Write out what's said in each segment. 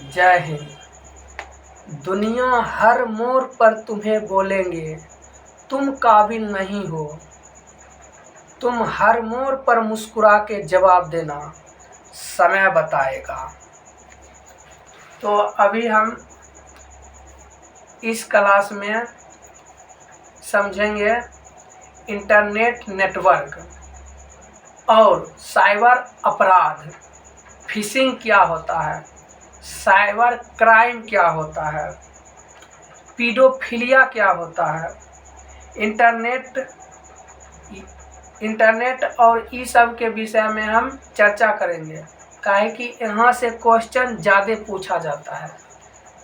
जय हिंद। दुनिया हर मोड़ पर तुम्हें बोलेंगे तुम काबिल नहीं हो, तुम हर मोड़ पर मुस्कुरा के जवाब देना, समय बताएगा। तो अभी हम इस क्लास में समझेंगे इंटरनेट नेटवर्क और साइबर अपराध। फिशिंग क्या होता है, साइबर क्राइम क्या होता है, पीडोफिलिया क्या होता है, इंटरनेट और ई सब के विषय में हम चर्चा करेंगे। काहे कि यहाँ से क्वेश्चन ज़्यादा पूछा जाता है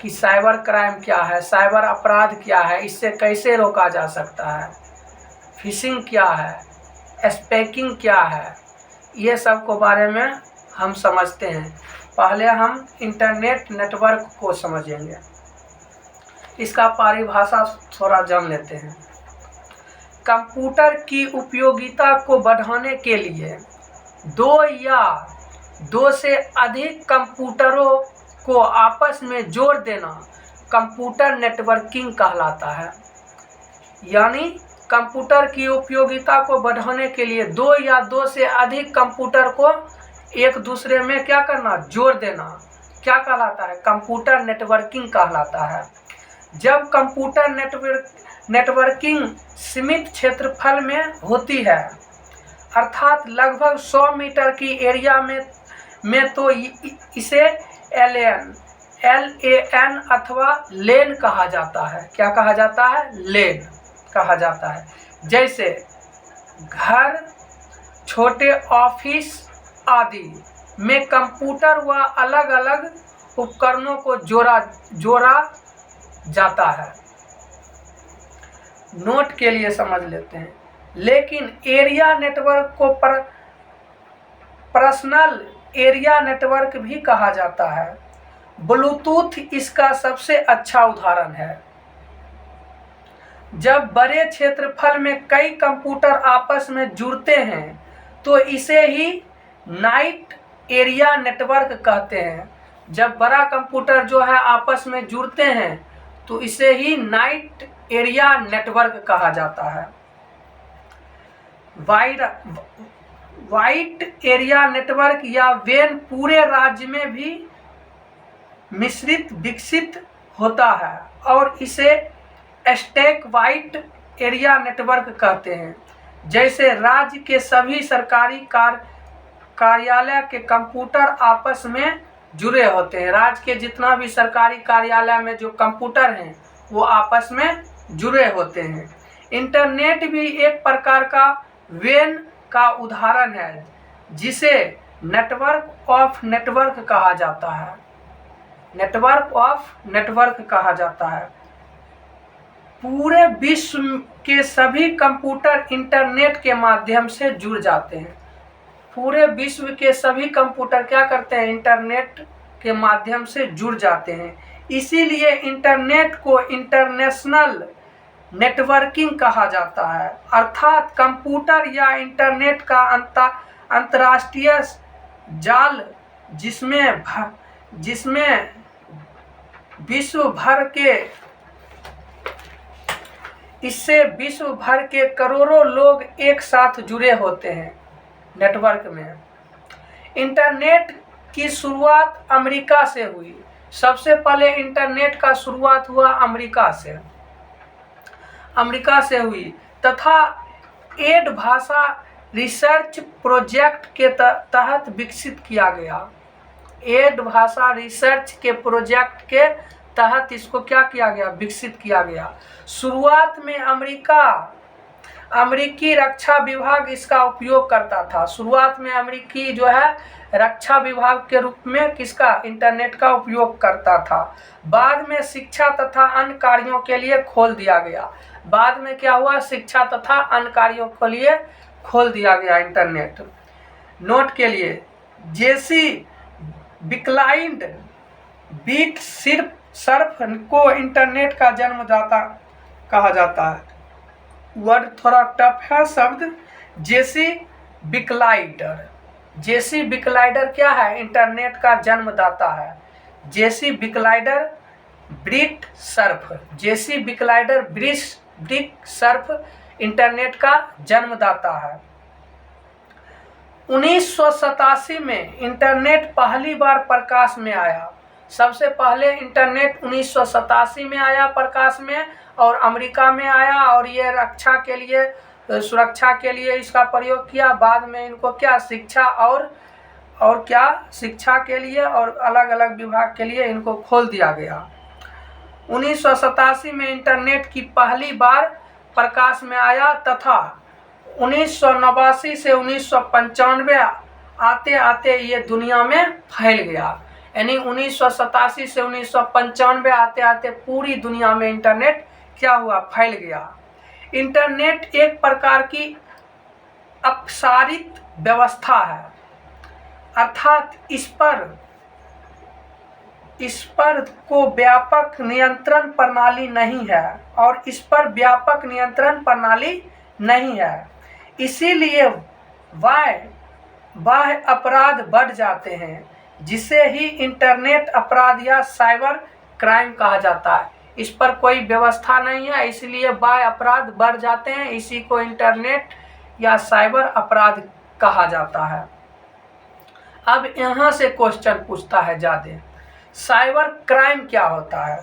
कि साइबर क्राइम क्या है, साइबर अपराध क्या है, इससे कैसे रोका जा सकता है, फिशिंग क्या है, स्पैकिंग क्या है, ये सब के बारे में हम समझते हैं। पहले हम इंटरनेट नेटवर्क को समझेंगे, इसका परिभाषा थोड़ा जान लेते हैं। कंप्यूटर की उपयोगिता को बढ़ाने के लिए दो या दो से अधिक कंप्यूटरों को आपस में जोड़ देना कंप्यूटर नेटवर्किंग कहलाता है। यानी कंप्यूटर की उपयोगिता को बढ़ाने के लिए दो या दो से अधिक कंप्यूटर को एक दूसरे में क्या करना, जोड़ देना, क्या कहलाता है, कंप्यूटर नेटवर्किंग कहलाता है। जब कंप्यूटर नेटवर्किंग सीमित क्षेत्रफल में होती है, अर्थात लगभग 100 मीटर की एरिया में तो इसे LAN अथवा लेन कहा जाता है। क्या कहा जाता है, लेन कहा जाता है। जैसे घर, छोटे ऑफिस आदि में कंप्यूटर व अलग अलग उपकरणों को जोड़ा जाता है। नोट के लिए समझ लेते हैं। लेकिन एरिया नेटवर्क को पर्सनल एरिया नेटवर्क भी कहा जाता है। ब्लूटूथ इसका सबसे अच्छा उदाहरण है। जब बड़े क्षेत्रफल में कई कंप्यूटर आपस में जुड़ते हैं तो इसे ही नाइट एरिया नेटवर्क कहते हैं। जब बड़ा कंप्यूटर जो है आपस में जुड़ते हैं तो इसे ही नाइट एरिया नेटवर्क कहा जाता है। वाइड एरिया नेटवर्क या वेन पूरे राज्य में भी विकसित होता है और इसे स्टैक वाइड एरिया नेटवर्क कहते हैं। जैसे राज्य के सभी सरकारी कार्यालय के कंप्यूटर आपस में जुड़े होते हैं। राज्य के जितना भी सरकारी कार्यालय में जो कंप्यूटर हैं वो आपस में जुड़े होते हैं। इंटरनेट भी एक प्रकार का वेन का उदाहरण है जिसे नेटवर्क ऑफ नेटवर्क कहा जाता है। नेटवर्क ऑफ नेटवर्क कहा जाता है। पूरे विश्व के सभी कंप्यूटर इंटरनेट के माध्यम से जुड़ जाते हैं। पूरे विश्व के सभी कंप्यूटर क्या करते हैं, इंटरनेट के माध्यम से जुड़ जाते हैं। इसीलिए इंटरनेट को इंटरनेशनल नेटवर्किंग कहा जाता है, अर्थात कंप्यूटर या इंटरनेट का अंतर्राष्ट्रीय जाल जिसमें विश्व भर के करोड़ों लोग एक साथ जुड़े होते हैं। नेटवर्क में इंटरनेट की शुरुआत अमेरिका से हुई। सबसे पहले इंटरनेट का शुरुआत हुआ अमेरिका से हुई तथा एड भाषा रिसर्च प्रोजेक्ट के तहत विकसित किया गया। एड भाषा रिसर्च के प्रोजेक्ट के तहत इसको क्या किया गया, विकसित किया गया। शुरुआत में अमेरिकी रक्षा विभाग इसका उपयोग करता था। शुरुआत में अमेरिकी जो है रक्षा विभाग के रूप में किसका, इंटरनेट का उपयोग करता था। बाद में शिक्षा तथा अन्य कार्यों के लिए खोल दिया गया। बाद में क्या हुआ, शिक्षा तथा अन्य कार्यों के लिए खोल दिया गया इंटरनेट। नोट के लिए, जेसी बिकलाइंड बीट सर्फ को इंटरनेट का जन्मदाता कहा जाता है। वर्ड थोड़ा टफ है शब्द। जेसी बिकलाइडर क्या है, इंटरनेट का जन्मदाता है। जेसी बिकलाइडर ब्रिट सर्फ इंटरनेट का जन्मदाता है। 1987 में इंटरनेट पहली बार प्रकाश में आया। सबसे पहले इंटरनेट 1987 में आया प्रकाश में, और अमेरिका में आया, और ये रक्षा के लिए, सुरक्षा के लिए इसका प्रयोग किया। बाद में इनको क्या शिक्षा शिक्षा के लिए और अलग अलग विभाग के लिए इनको खोल दिया गया। 1987 में इंटरनेट की पहली बार प्रकाश में आया तथा 1989 से 1995 आते आते ये दुनिया में फैल गया। यानी 1987 से 1995 आते आते पूरी दुनिया में इंटरनेट क्या हुआ, फैल गया। इंटरनेट एक प्रकार की अपसारित व्यवस्था है, अर्थात इस पर को व्यापक नियंत्रण प्रणाली नहीं है, और इस पर व्यापक नियंत्रण प्रणाली नहीं है। इसीलिए बाह्य अपराध बढ़ जाते हैं, जिसे ही इंटरनेट अपराध या साइबर क्राइम कहा जाता है। इस पर कोई व्यवस्था नहीं है, इसलिए बाह्य अपराध बढ़ जाते हैं। इसी को इंटरनेट या साइबर अपराध कहा जाता है। अब यहाँ से क्वेश्चन पूछता है ज़्यादा, साइबर क्राइम क्या होता है?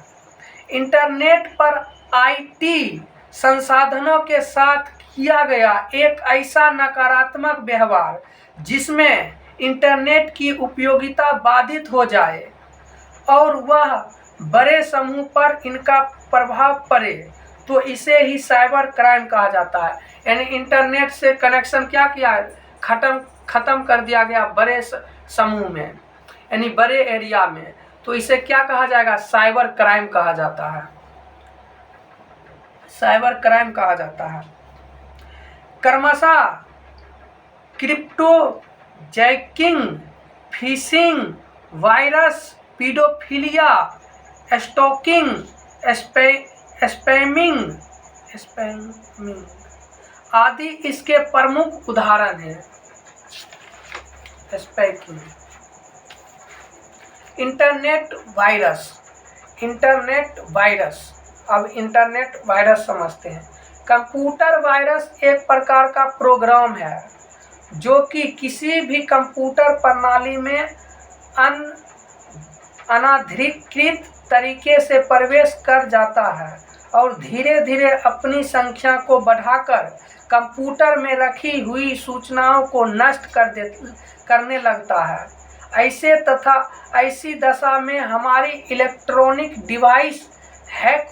इंटरनेट पर आईटी संसाधनों के साथ किया गया एक ऐसा नकारात्मक व्यवहार जिसमें इंटरनेट की उपयोगिता बाधित हो जाए और वह बड़े समूह पर इनका प्रभाव पड़े, तो इसे ही साइबर क्राइम कहा जाता है। यानी इंटरनेट से कनेक्शन क्या किया, खत्म कर दिया गया बड़े समूह में, यानी बड़े एरिया में, तो इसे क्या कहा जाएगा, साइबर क्राइम कहा जाता है। साइबर क्राइम कहा जाता है। क्रमशः crypto jacking, phishing, virus, paedophilia, stalking, spamming आदि इसके प्रमुख उदाहरण हैं। स्पैकिंग, इंटरनेट वायरस। अब इंटरनेट वायरस समझते हैं। कंप्यूटर वायरस एक प्रकार का प्रोग्राम है जो कि किसी भी कंप्यूटर प्रणाली में अनाधिकृत तरीके से प्रवेश कर जाता है और धीरे धीरे अपनी संख्या को बढ़ाकर कंप्यूटर में रखी हुई सूचनाओं को नष्ट करने लगता है। ऐसी दशा में हमारी इलेक्ट्रॉनिक डिवाइस हैक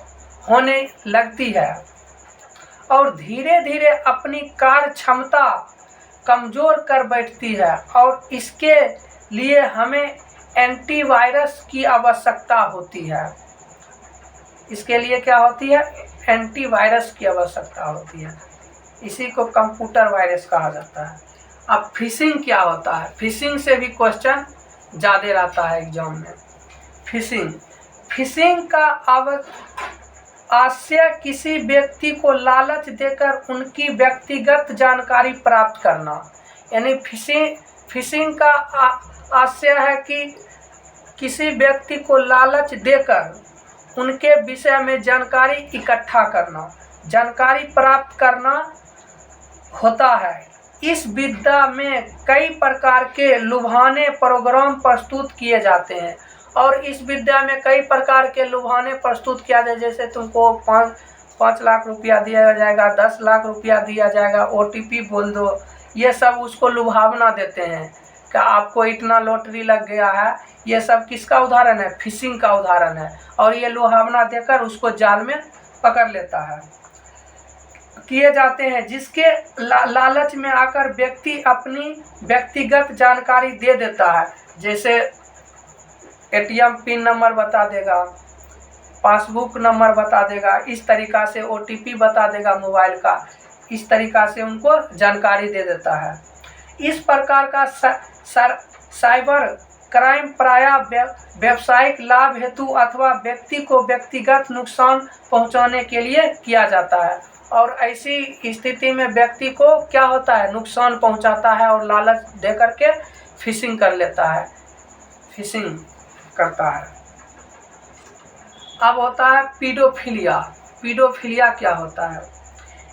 होने लगती है और धीरे धीरे अपनी कार्य क्षमता कमज़ोर कर बैठती है, और इसके लिए हमें एंटीवायरस की आवश्यकता होती है। इसके लिए क्या होती है, एंटीवायरस की आवश्यकता होती है। इसी को कंप्यूटर वायरस कहा जाता है। अब फिशिंग क्या होता है? फिशिंग से भी क्वेश्चन ज़्यादा रहता है एग्जाम में। फिशिंग का आशय किसी व्यक्ति को लालच देकर उनकी व्यक्तिगत जानकारी प्राप्त करना। यानी फिशिंग का आशय है कि किसी व्यक्ति को लालच देकर उनके विषय में जानकारी इकट्ठा करना, जानकारी प्राप्त करना होता है। इस विद्या में कई प्रकार के लुभाने प्रोग्राम प्रस्तुत किए जाते हैं, और इस विद्या में कई प्रकार के लुभाने प्रस्तुत किया जाए, जैसे तुमको 5 लाख रुपया दिया जाएगा, 10 लाख रुपया दिया जाएगा, OTP बोल दो। ये सब उसको लुभावना देते हैं कि आपको इतना लॉटरी लग गया है। ये सब किसका उदाहरण है? फिशिंग का उदाहरण है। और ये लुभावना देकर उसको जाल में पकड़ लेता है, किए जाते हैं, जिसके लालच में आकर व्यक्ति अपनी व्यक्तिगत जानकारी दे देता है। जैसे ATM पिन नंबर बता देगा, पासबुक नंबर बता देगा, इस तरीक़ा से OTP बता देगा मोबाइल का, इस तरीक़ा से उनको जानकारी दे देता है। इस प्रकार का साइबर क्राइम प्रायः व्यावसायिक लाभ हेतु अथवा व्यक्ति को व्यक्तिगत नुकसान पहुंचाने के लिए किया जाता है, और ऐसी स्थिति में व्यक्ति को क्या होता है, नुकसान पहुंचाता है और लालच दे करके फिशिंग कर लेता है, फिशिंग करता है। अब होता है पीडोफिलिया। पीडोफिलिया क्या होता है?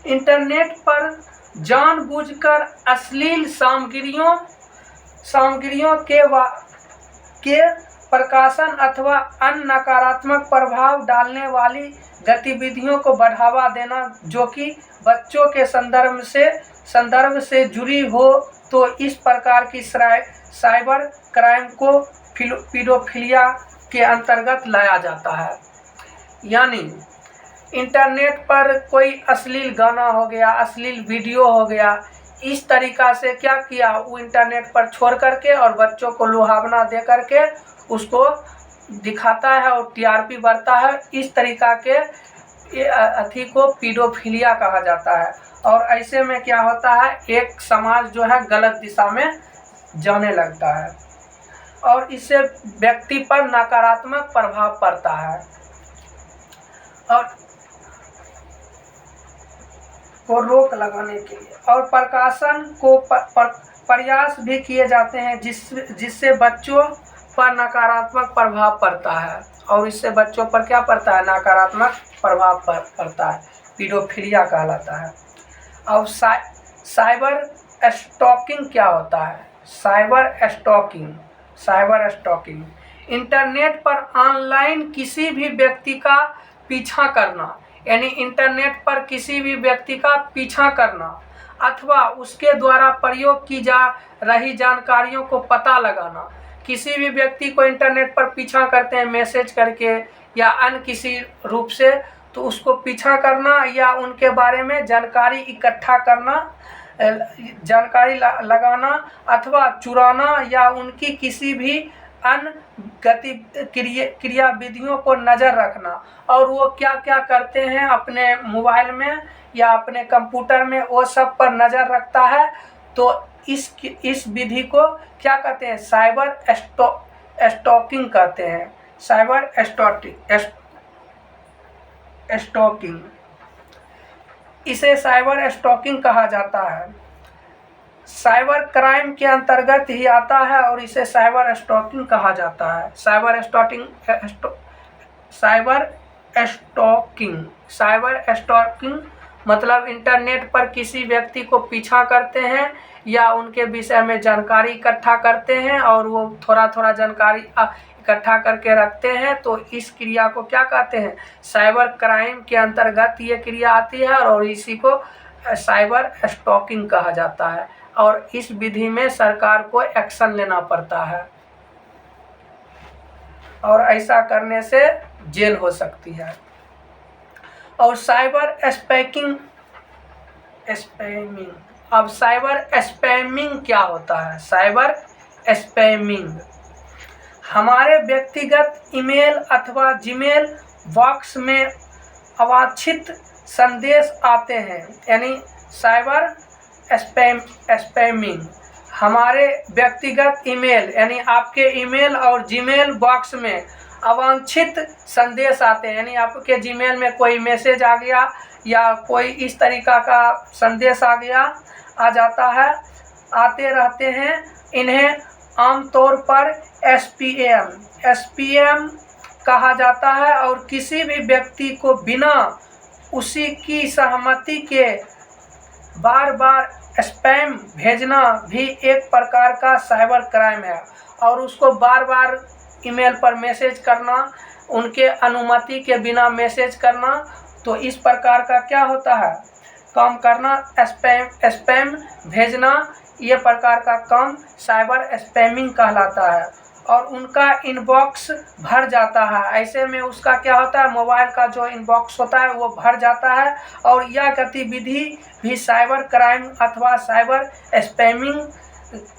इंटरनेट पर जानबूझकर अश्लील सामग्रियों के प्रकाशन अथवा अन्य नकारात्मक प्रभाव डालने वाली गतिविधियों को बढ़ावा देना जो कि बच्चों के संदर्भ से जुड़ी हो, तो इस प्रकार की साइबर क्राइम को पीडोफिलिया के अंतर्गत लाया जाता है। यानी इंटरनेट पर कोई अश्लील गाना हो गया, अश्लील वीडियो हो गया, इस तरीक़ा से क्या किया, वो इंटरनेट पर छोड़ करके और बच्चों को लुभावना दे करके उसको दिखाता है और टीआरपी बढ़ता है। इस तरीक़ा के अथी को पीडोफिलिया कहा जाता है। और ऐसे में क्या होता है, एक समाज जो है गलत दिशा में जाने लगता है और इससे व्यक्ति पर नकारात्मक प्रभाव पड़ता है और को रोक लगाने के लिए और प्रकाशन को प्रयास भी किए जाते हैं जिससे बच्चों पर नकारात्मक प्रभाव पड़ता है और इससे बच्चों पर क्या पड़ता है, नकारात्मक प्रभाव पड़ता है, पीडोफिलिया कहलाता है। अब साइबर स्टॉकिंग क्या होता है? साइबर स्टॉकिंग इंटरनेट पर ऑनलाइन किसी भी व्यक्ति का पीछा करना, यानी इंटरनेट पर किसी भी व्यक्ति का पीछा करना अथवा उसके द्वारा प्रयोग की जा रही जानकारियों को पता लगाना। किसी भी व्यक्ति को इंटरनेट पर पीछा करते हैं मैसेज करके या अन्य किसी रूप से, तो उसको पीछा करना या उनके बारे में जानकारी इकट्ठा करना, जानकारी लगाना अथवा चुराना या उनकी किसी भी अन्य क्रियाविधियों को नज़र रखना और वो क्या क्या करते हैं अपने मोबाइल में या अपने कंप्यूटर में, वो सब पर नज़र रखता है। तो इस विधि को क्या कहते हैं, साइबर स्टॉकिंग कहते हैं। साइबर स्टॉकिंग इसे साइबर स्टॉकिंग कहा जाता है। साइबर क्राइम के अंतर्गत ही आता है और इसे साइबर स्टॉकिंग कहा जाता है। साइबर स्टॉकिंग मतलब इंटरनेट पर किसी व्यक्ति को पीछा करते हैं या उनके विषय में जानकारी इकट्ठा करते हैं और वो थोड़ा थोड़ा जानकारी इकट्ठा करके रखते हैं, तो इस क्रिया को क्या कहते हैं, साइबर क्राइम के अंतर्गत ये क्रिया आती है और इसी को साइबर स्टॉकिंग कहा जाता है। और इस विधि में सरकार को एक्शन लेना पड़ता है और ऐसा करने से जेल हो सकती है। और साइबर स्पैमिंग, अब साइबर स्पैमिंग क्या होता है? साइबर स्पैमिंग हमारे व्यक्तिगत ईमेल अथवा जीमेल बॉक्स में अवांछित संदेश आते हैं, यानी साइबर स्पैमिंग हमारे व्यक्तिगत ईमेल यानी आपके ईमेल और जीमेल बॉक्स में अवांछित संदेश आते हैं, यानी आपके जीमेल में कोई मैसेज आ गया या कोई इस तरीक़ा का संदेश आ जाता है, आते रहते हैं। इन्हें आमतौर पर SPM कहा जाता है और किसी भी व्यक्ति को बिना उसी की सहमति के बार बार स्पैम भेजना भी एक प्रकार का साइबर क्राइम है। और उसको बार बार ईमेल पर मैसेज करना, उनके अनुमति के बिना मैसेज करना, तो इस प्रकार का क्या होता है, काम करना, स्पैम भेजना, ये प्रकार का काम साइबर स्पैमिंग कहलाता है। और उनका इनबॉक्स भर जाता है, ऐसे में उसका क्या होता है, मोबाइल का जो इनबॉक्स होता है वो भर जाता है और यह गतिविधि भी साइबर क्राइम अथवा साइबर स्पैमिंग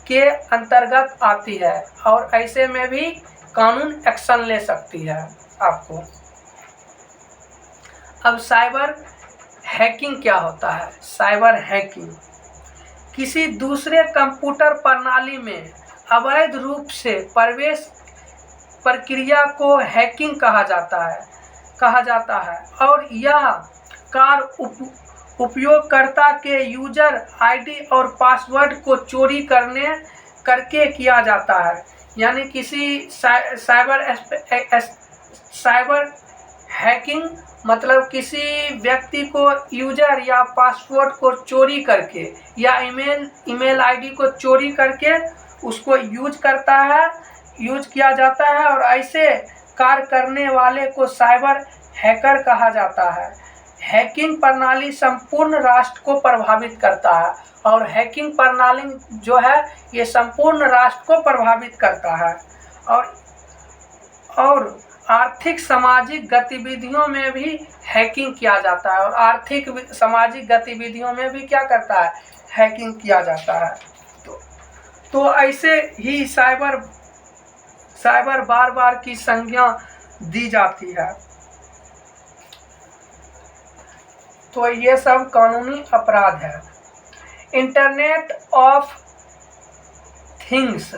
के अंतर्गत आती है और ऐसे में भी कानून एक्शन ले सकती है आपको। अब साइबर हैकिंग क्या होता है? साइबर हैकिंग किसी दूसरे कंप्यूटर प्रणाली में अवैध रूप से प्रवेश प्रक्रिया को हैकिंग कहा जाता है और यह कार्य उपयोगकर्ता के यूजर आईडी और पासवर्ड को चोरी करके किया जाता है। यानी किसी साइबर हैकिंग मतलब किसी व्यक्ति को यूजर या पासवर्ड को चोरी करके या ईमेल आईडी को चोरी करके उसको यूज किया जाता है, और ऐसे कार्य करने वाले को साइबर हैकर कहा जाता है। हैकिंग प्रणाली संपूर्ण राष्ट्र को प्रभावित करता है, और हैकिंग प्रणाली जो है ये संपूर्ण राष्ट्र को प्रभावित करता है। और आर्थिक सामाजिक गतिविधियों में भी हैकिंग किया जाता है, और आर्थिक सामाजिक गतिविधियों में भी क्या करता है, हैकिंग किया जाता है। तो ऐसे ही साइबर बार बार की संज्ञा दी जाती है। तो ये सब कानूनी अपराध है। इंटरनेट ऑफ थिंग्स,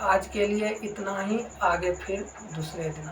आज के लिए इतना ही, आगे फिर दूसरे दिन।